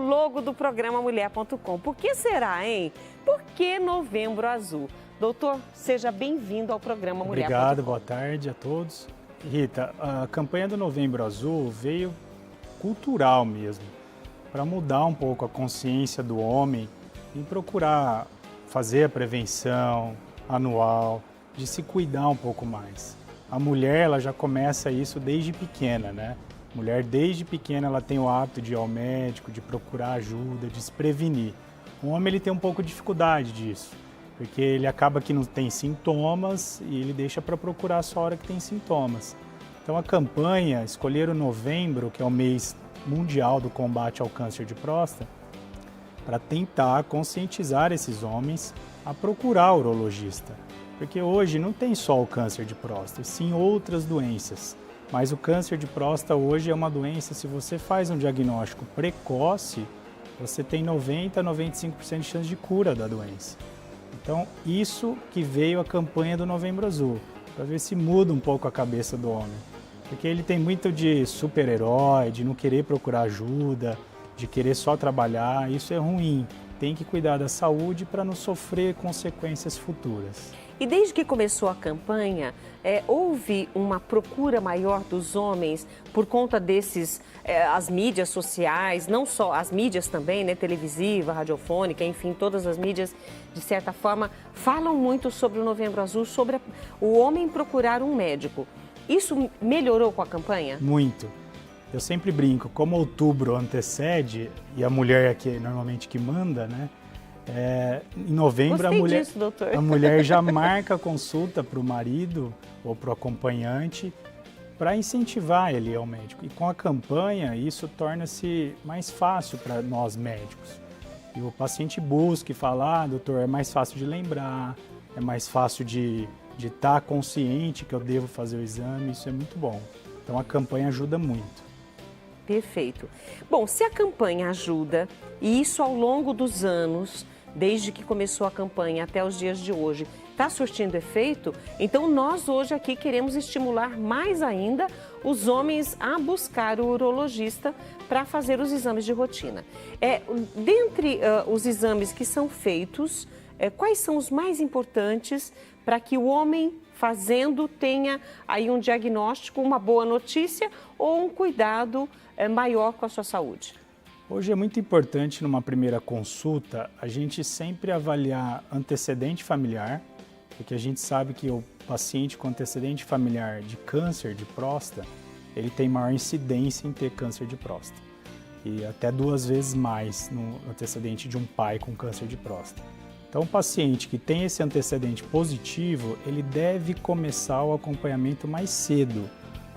logo do programa Mulher.com. Por que será, hein? Por que Novembro Azul? Doutor, seja bem-vindo ao programa Mulher.com. Obrigado, boa tarde a todos. Rita, a campanha do Novembro Azul veio cultural mesmo, para mudar um pouco a consciência do homem em procurar fazer a prevenção anual, de se cuidar um pouco mais. A mulher, ela já começa isso desde pequena, né? A mulher, desde pequena, ela tem o hábito de ir ao médico, de procurar ajuda, de se prevenir. O homem, ele tem um pouco de dificuldade disso, porque ele acaba que não tem sintomas e ele deixa para procurar só a hora que tem sintomas. Então a campanha, escolher o novembro, que é o mês mundial do combate ao câncer de próstata, para tentar conscientizar esses homens a procurar o urologista. Porque hoje não tem só o câncer de próstata, sim outras doenças. Mas o câncer de próstata hoje é uma doença, se você faz um diagnóstico precoce, você tem 90 a 95% de chance de cura da doença. Então, isso que veio a campanha do Novembro Azul, para ver se muda um pouco a cabeça do homem. Porque ele tem muito de super-herói, de não querer procurar ajuda, de querer só trabalhar, isso é ruim. Tem que cuidar da saúde para não sofrer consequências futuras. E desde que começou a campanha, houve uma procura maior dos homens por conta desses, as mídias sociais, não só as mídias também, né, televisiva, radiofônica, enfim, todas as mídias, de certa forma, falam muito sobre o Novembro Azul, sobre o homem procurar um médico. Isso melhorou com a campanha? Muito. Eu sempre brinco, como outubro antecede, e a mulher aqui normalmente que manda, né? Em novembro a mulher já marca a consulta para o marido ou para o acompanhante para incentivar ele ao médico. E com a campanha isso torna-se mais fácil para nós médicos. E o paciente busca e fala, doutor, é mais fácil de lembrar, é mais fácil de estar consciente que eu devo fazer o exame, isso é muito bom. Então a campanha ajuda muito. Perfeito. Bom, se a campanha ajuda, e isso ao longo dos anos, desde que começou a campanha até os dias de hoje, está surtindo efeito, então nós hoje aqui queremos estimular mais ainda os homens a buscar o urologista para fazer os exames de rotina. Dentre os exames que são feitos, quais são os mais importantes para que o homem fazendo tenha aí um diagnóstico, uma boa notícia ou um cuidado maior com a sua saúde? Hoje é muito importante, numa primeira consulta, a gente sempre avaliar antecedente familiar, porque a gente sabe que o paciente com antecedente familiar de câncer de próstata, ele tem maior incidência em ter câncer de próstata, e até 2 vezes mais no antecedente de um pai com câncer de próstata. Então, o paciente que tem esse antecedente positivo, ele deve começar o acompanhamento mais cedo,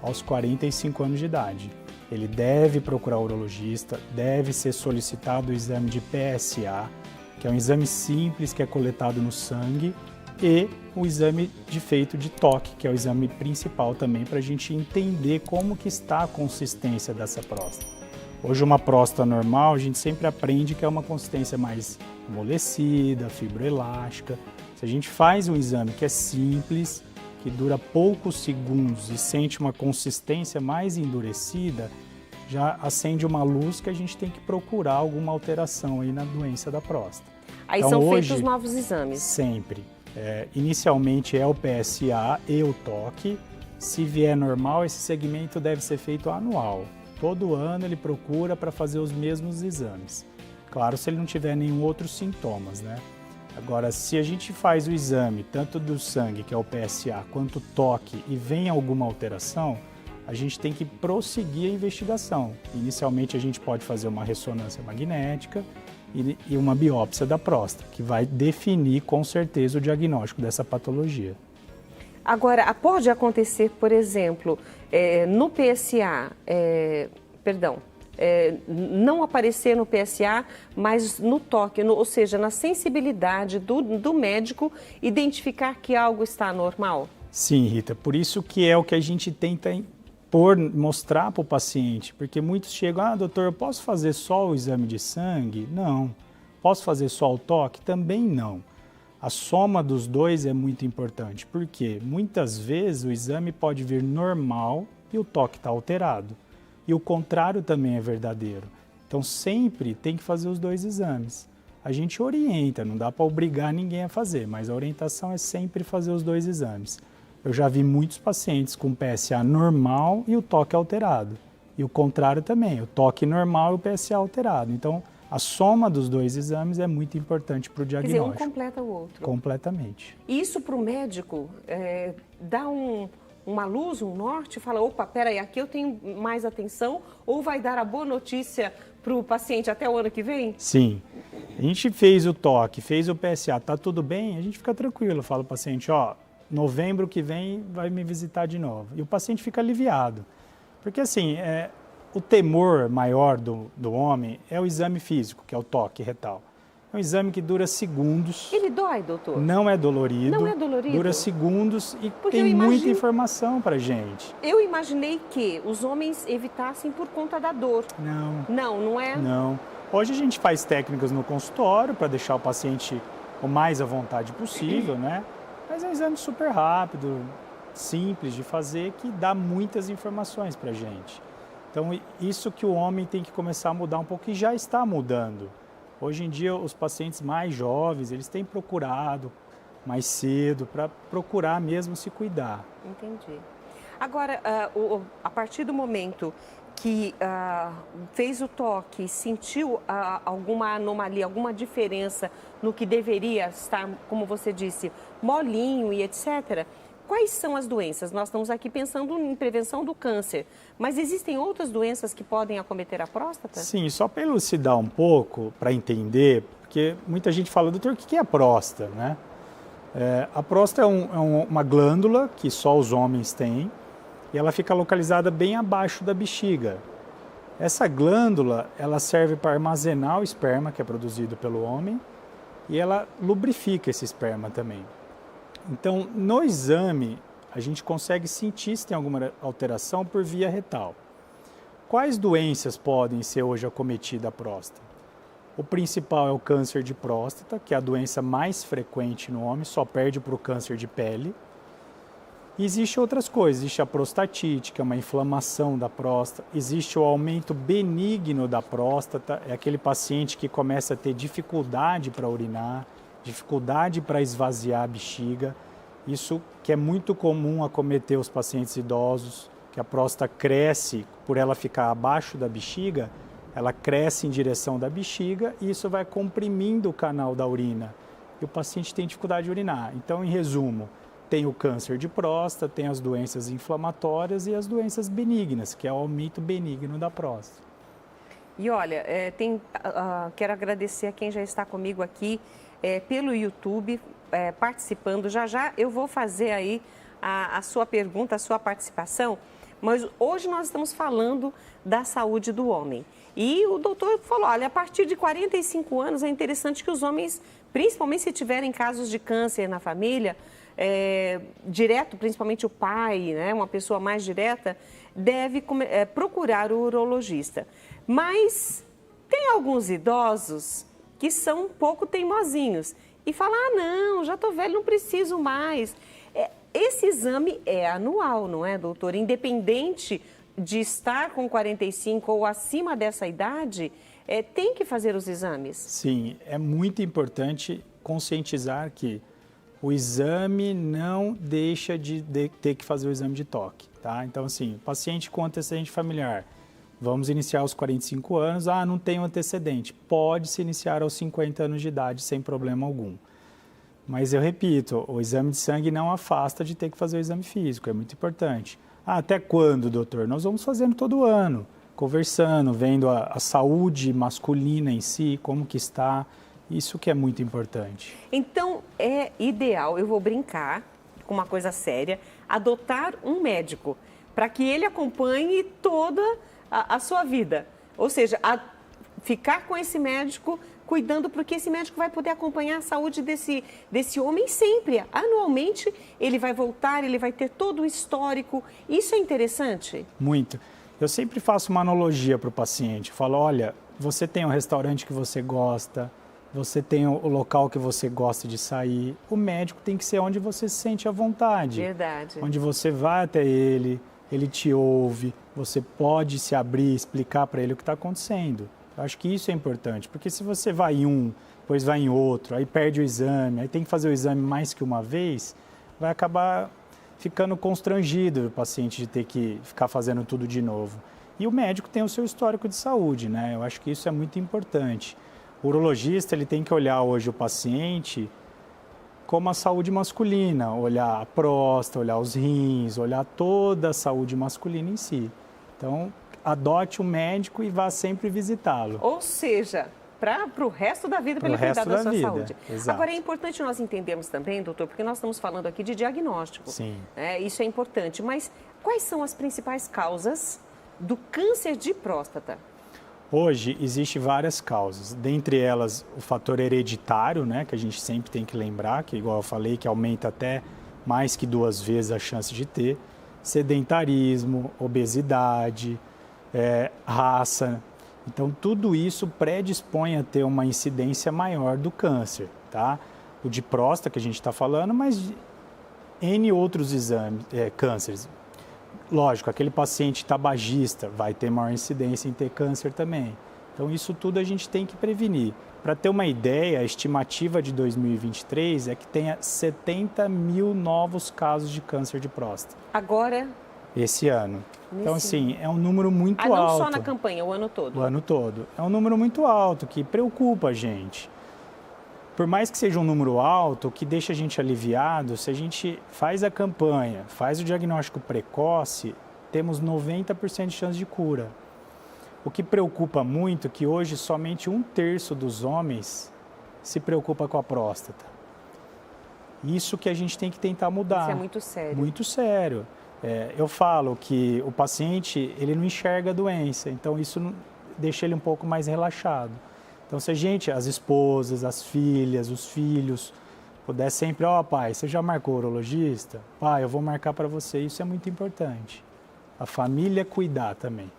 aos 45 anos de idade. Ele deve procurar o urologista, deve ser solicitado o exame de PSA, que é um exame simples que é coletado no sangue, e o exame de feito de toque, que é o exame principal também para a gente entender como que está a consistência dessa próstata. Hoje uma próstata normal, a gente sempre aprende que é uma consistência mais amolecida, fibroelástica. Se a gente faz um exame que é simples, que dura poucos segundos e sente uma consistência mais endurecida, já acende uma luz que a gente tem que procurar alguma alteração aí na doença da próstata. Aí então, são feitos novos exames? Sempre. Inicialmente é o PSA e o toque. Se vier normal, esse segmento deve ser feito anual. Todo ano ele procura para fazer os mesmos exames. Claro, se ele não tiver nenhum outro sintomas, né? Agora, se a gente faz o exame, tanto do sangue, que é o PSA, quanto o toque, e vem alguma alteração, a gente tem que prosseguir a investigação. Inicialmente, a gente pode fazer uma ressonância magnética e uma biópsia da próstata, que vai definir, com certeza, o diagnóstico dessa patologia. Agora, pode acontecer, por exemplo, no PSA, não aparecer no PSA, mas no toque, ou seja, na sensibilidade do médico identificar que algo está anormal? Sim, Rita, por isso que é o que a gente tenta mostrar para o paciente, porque muitos chegam, doutor, eu posso fazer só o exame de sangue? Não. Posso fazer só o toque? Também não. A soma dos dois é muito importante, porque muitas vezes o exame pode vir normal e o toque está alterado. E o contrário também é verdadeiro. Então, sempre tem que fazer os 2 exames. A gente orienta, não dá para obrigar ninguém a fazer, mas a orientação é sempre fazer os 2 exames. Eu já vi muitos pacientes com PSA normal e o toque alterado. E o contrário também, o toque normal e o PSA alterado. Então, a soma dos 2 exames é muito importante para o diagnóstico. Quer dizer, um completa o outro. Completamente. Isso para o médico dá uma luz, um norte? Fala, opa, peraí, aqui eu tenho mais atenção? Ou vai dar a boa notícia para o paciente até o ano que vem? Sim. A gente fez o toque, fez o PSA, tá tudo bem, a gente fica tranquilo. Fala ao paciente, ó, novembro que vem vai me visitar de novo. E o paciente fica aliviado. Porque assim, o temor maior do homem é o exame físico, que é o toque retal. É um exame que dura segundos. Ele dói, doutor? Não é dolorido. Não é dolorido? Dura segundos e Porque tem muita informação pra gente. Eu imaginei que os homens evitassem por conta da dor. Não. Não é? Não. Hoje a gente faz técnicas no consultório para deixar o paciente o mais à vontade possível, né? Mas é um exame super rápido, simples de fazer, que dá muitas informações pra gente. Então, isso que o homem tem que começar a mudar um pouco e já está mudando. Hoje em dia, os pacientes mais jovens, eles têm procurado mais cedo para procurar mesmo se cuidar. Entendi. Agora, a partir do momento que fez o toque, sentiu alguma anomalia, alguma diferença no que deveria estar, como você disse, molinho e etc., quais são as doenças? Nós estamos aqui pensando em prevenção do câncer, mas existem outras doenças que podem acometer a próstata? Sim, só para elucidar um pouco, para entender, porque muita gente fala, doutor, o que é a próstata, né? A próstata é uma glândula que só os homens têm e ela fica localizada bem abaixo da bexiga. Essa glândula, ela serve para armazenar o esperma que é produzido pelo homem e ela lubrifica esse esperma também. Então, no exame, a gente consegue sentir se tem alguma alteração por via retal. Quais doenças podem ser hoje acometidas a próstata? O principal é o câncer de próstata, que é a doença mais frequente no homem, só perde para o câncer de pele. E existe outras coisas, existe a prostatite, que é uma inflamação da próstata, existe o aumento benigno da próstata, é aquele paciente que começa a ter dificuldade para urinar, dificuldade para esvaziar a bexiga, isso que é muito comum acometer os pacientes idosos, que a próstata cresce, por ela ficar abaixo da bexiga, ela cresce em direção da bexiga e isso vai comprimindo o canal da urina e o paciente tem dificuldade de urinar. Então, em resumo, tem o câncer de próstata, tem as doenças inflamatórias e as doenças benignas, que é o aumento benigno da próstata. E olha, quero agradecer a quem já está comigo aqui pelo YouTube, participando. Já já eu vou fazer aí a sua pergunta, a sua participação, mas hoje nós estamos falando da saúde do homem. E o doutor falou, olha, a partir de 45 anos é interessante que os homens, principalmente se tiverem casos de câncer na família, direto, principalmente o pai, né, uma pessoa mais direta, deve procurar o urologista. Mas tem alguns idosos que são um pouco teimosinhos e falam, não, já estou velho, não preciso mais. Esse exame é anual, não é, doutor? Independente de estar com 45 ou acima dessa idade, tem que fazer os exames? Sim, é muito importante conscientizar que o exame não deixa de ter que fazer o exame de toque, tá? Então, assim, paciente com antecedente familiar, vamos iniciar aos 45 anos, não tem um antecedente, pode se iniciar aos 50 anos de idade sem problema algum. Mas eu repito, o exame de sangue não afasta de ter que fazer o exame físico, é muito importante. Até quando, doutor? Nós vamos fazendo todo ano, conversando, vendo a saúde masculina em si, como que está. Isso que é muito importante. Então, é ideal, eu vou brincar com uma coisa séria, adotar um médico para que ele acompanhe toda a sua vida. Ou seja, ficar com esse médico cuidando, porque esse médico vai poder acompanhar a saúde desse homem sempre. Anualmente, ele vai voltar, ele vai ter todo o histórico. Isso é interessante? Muito. Eu sempre faço uma analogia para o paciente. Falo, olha, você tem um restaurante que você gosta, você tem o local que você gosta de sair. O médico tem que ser onde você se sente à vontade. Verdade. Onde você vai até ele te ouve, você pode se abrir, explicar para ele o que está acontecendo. Eu acho que isso é importante, porque se você vai em um, depois vai em outro, aí perde o exame, aí tem que fazer o exame mais que uma vez, vai acabar ficando constrangido o paciente de ter que ficar fazendo tudo de novo. E o médico tem o seu histórico de saúde, né? Eu acho que isso é muito importante. O urologista, ele tem que olhar hoje o paciente como a saúde masculina, olhar a próstata, olhar os rins, olhar toda a saúde masculina em si. Então, adote um médico e vá sempre visitá-lo. Ou seja, para o resto da vida, para ele cuidar da sua saúde. Exato. Agora, é importante nós entendermos também, doutor, porque nós estamos falando aqui de diagnóstico. Sim. Isso é importante, mas quais são as principais causas do câncer de próstata? Hoje, existem várias causas, dentre elas o fator hereditário, né, que a gente sempre tem que lembrar, que igual eu falei, que aumenta até mais que 2 vezes a chance de ter, sedentarismo, obesidade, raça. Então, tudo isso predispõe a ter uma incidência maior do câncer, tá? O de próstata que a gente está falando, mas N outros exames, cânceres. Lógico, aquele paciente tabagista vai ter maior incidência em ter câncer também. Então, isso tudo a gente tem que prevenir. Para ter uma ideia, a estimativa de 2023 é que tenha 70 mil novos casos de câncer de próstata. Agora? Esse ano. Então, assim, é um número muito alto. Não só na campanha, o ano todo? O ano todo. É um número muito alto que preocupa a gente. Por mais que seja um número alto, o que deixa a gente aliviado, se a gente faz a campanha, faz o diagnóstico precoce, temos 90% de chance de cura. O que preocupa muito é que hoje somente 1/3 dos homens se preocupa com a próstata. Isso que a gente tem que tentar mudar. Isso é muito sério. Muito sério. Eu falo que o paciente, ele não enxerga a doença, então isso deixa ele um pouco mais relaxado. Então, se a gente, as esposas, as filhas, os filhos, puder sempre, pai, você já marcou o urologista? Pai, eu vou marcar para você. Isso é muito importante. A família cuidar também.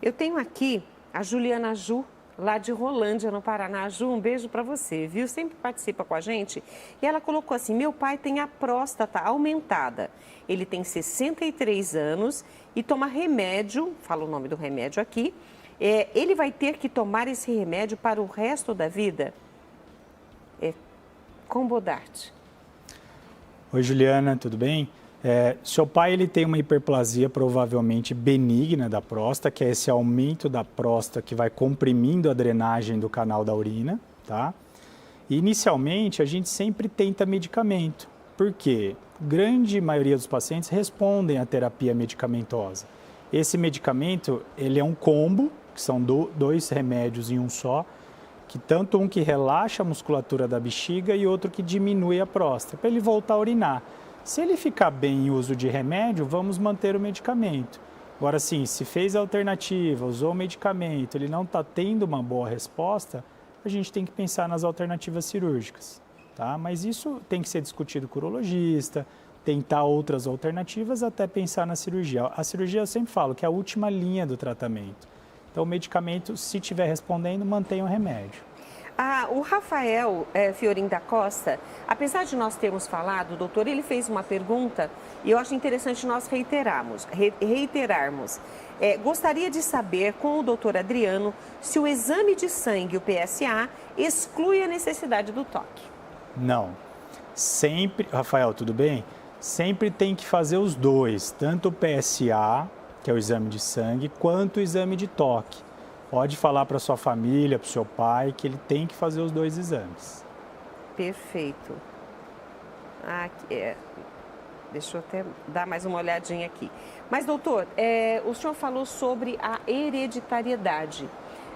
Eu tenho aqui a Juliana Ju, lá de Rolândia, no Paraná. Ju, um beijo para você, viu? Sempre participa com a gente. E ela colocou assim, meu pai tem a próstata aumentada. Ele tem 63 anos e toma remédio, fala o nome do remédio aqui. Ele vai ter que tomar esse remédio para o resto da vida? Combodart. Oi, Juliana, tudo bem? Seu pai ele tem uma hiperplasia provavelmente benigna da próstata, que é esse aumento da próstata que vai comprimindo a drenagem do canal da urina, tá? E, inicialmente, a gente sempre tenta medicamento. Por quê? Grande maioria dos pacientes respondem à terapia medicamentosa. Esse medicamento, ele é um combo, que são 2 remédios em um só, que tanto um que relaxa a musculatura da bexiga e outro que diminui a próstata, para ele voltar a urinar. Se ele ficar bem em uso de remédio, vamos manter o medicamento. Agora, sim, se fez a alternativa, usou o medicamento, ele não está tendo uma boa resposta, a gente tem que pensar nas alternativas cirúrgicas, tá? Mas isso tem que ser discutido com o urologista, tentar outras alternativas até pensar na cirurgia. A cirurgia, eu sempre falo, que é a última linha do tratamento. Então, o medicamento, se estiver respondendo, mantenha o remédio. O Rafael Fiorim da Costa, apesar de nós termos falado, doutor, ele fez uma pergunta e eu acho interessante nós reiterarmos. Gostaria de saber com o doutor Adriano se o exame de sangue, o PSA, exclui a necessidade do toque. Não. Sempre, Rafael, tudo bem? Sempre tem que fazer os dois, tanto o PSA, que é o exame de sangue, quanto o exame de toque. Pode falar para sua família, para o seu pai, que ele tem que fazer os 2 exames. Perfeito. Deixa eu até dar mais uma olhadinha aqui. Mas, doutor, o senhor falou sobre a hereditariedade.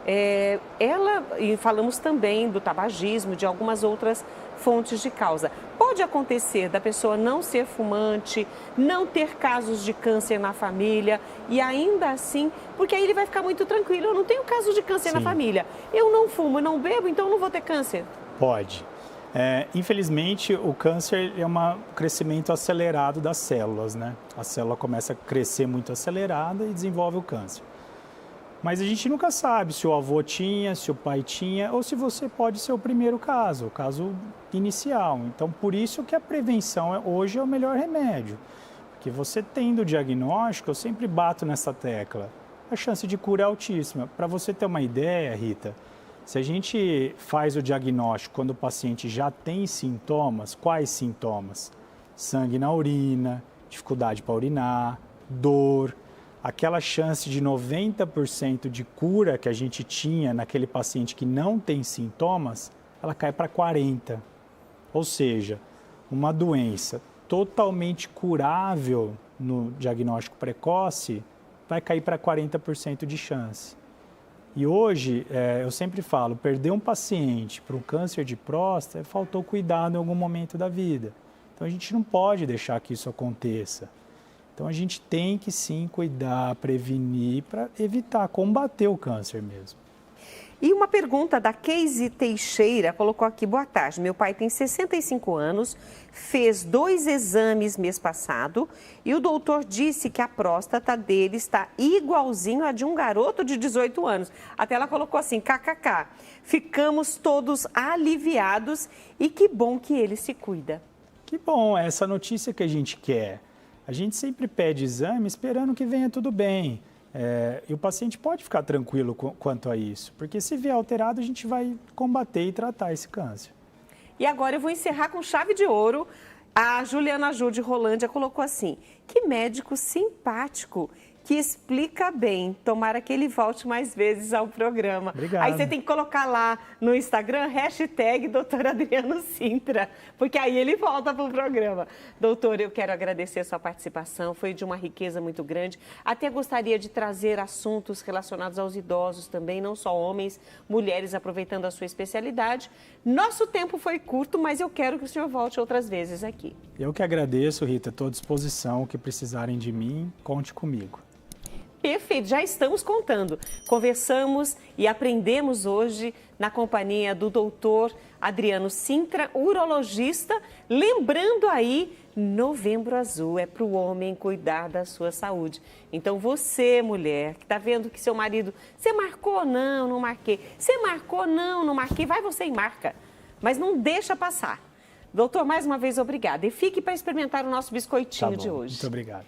E falamos também do tabagismo, de algumas outras fontes de causa. Pode acontecer da pessoa não ser fumante, não ter casos de câncer na família e ainda assim, porque aí ele vai ficar muito tranquilo, eu não tenho caso de câncer na família, eu não fumo, não bebo, então eu não vou ter câncer. Pode. Infelizmente, o câncer é um crescimento acelerado das células, né? A célula começa a crescer muito acelerada e desenvolve o câncer. Mas a gente nunca sabe se o avô tinha, se o pai tinha, ou se você pode ser o primeiro caso, o caso inicial. Então, por isso que a prevenção hoje é o melhor remédio. Porque você tendo o diagnóstico, eu sempre bato nessa tecla. a chance de cura é altíssima. Para você ter uma ideia, Rita, se a gente faz o diagnóstico quando o paciente já tem sintomas, quais sintomas? Sangue na urina, dificuldade para urinar, dor, aquela chance de 90% de cura que a gente tinha naquele paciente que não tem sintomas, ela cai para 40%. Ou seja, uma doença totalmente curável no diagnóstico precoce vai cair para 40% de chance. E hoje, eu sempre falo, perder um paciente para um câncer de próstata, faltou cuidado em algum momento da vida. Então, a gente não pode deixar que isso aconteça. Então, a gente tem que sim cuidar, prevenir, para evitar, combater o câncer mesmo. E uma pergunta da Casey Teixeira, colocou aqui: boa tarde, meu pai tem 65 anos, fez 2 exames mês passado e o doutor disse que a próstata dele está igualzinho a de um garoto de 18 anos. Até ela colocou assim, kkk. Ficamos todos aliviados e que bom que ele se cuida. Que bom, é essa notícia que a gente quer. A gente sempre pede exame esperando que venha tudo bem. E o paciente pode ficar tranquilo quanto a isso, porque se vier alterado, a gente vai combater e tratar esse câncer. E agora eu vou encerrar com chave de ouro. A Juliana Ju de Rolândia colocou assim: que médico simpático, que explica bem. Tomara que ele volte mais vezes ao programa. Obrigado. Aí você tem que colocar lá no Instagram, hashtag Dr. Adriano Sintra, porque aí ele volta para o programa. Doutor, eu quero agradecer a sua participação, foi de uma riqueza muito grande. Até gostaria de trazer assuntos relacionados aos idosos também, não só homens, mulheres, aproveitando a sua especialidade. Nosso tempo foi curto, mas eu quero que o senhor volte outras vezes aqui. Eu que agradeço, Rita, estou à disposição. O que precisarem de mim, conte comigo. Perfeito, já estamos contando. Conversamos e aprendemos hoje na companhia do doutor Adriano Sintra, urologista. Lembrando aí, Novembro Azul é para o homem cuidar da sua saúde. Então você, mulher, que está vendo que seu marido, você marcou? Não, não marquei. Você marcou? Não, não marquei. Vai você e marca, mas não deixa passar. Doutor, mais uma vez, obrigada. E fique para experimentar o nosso biscoitinho de hoje. Muito obrigado.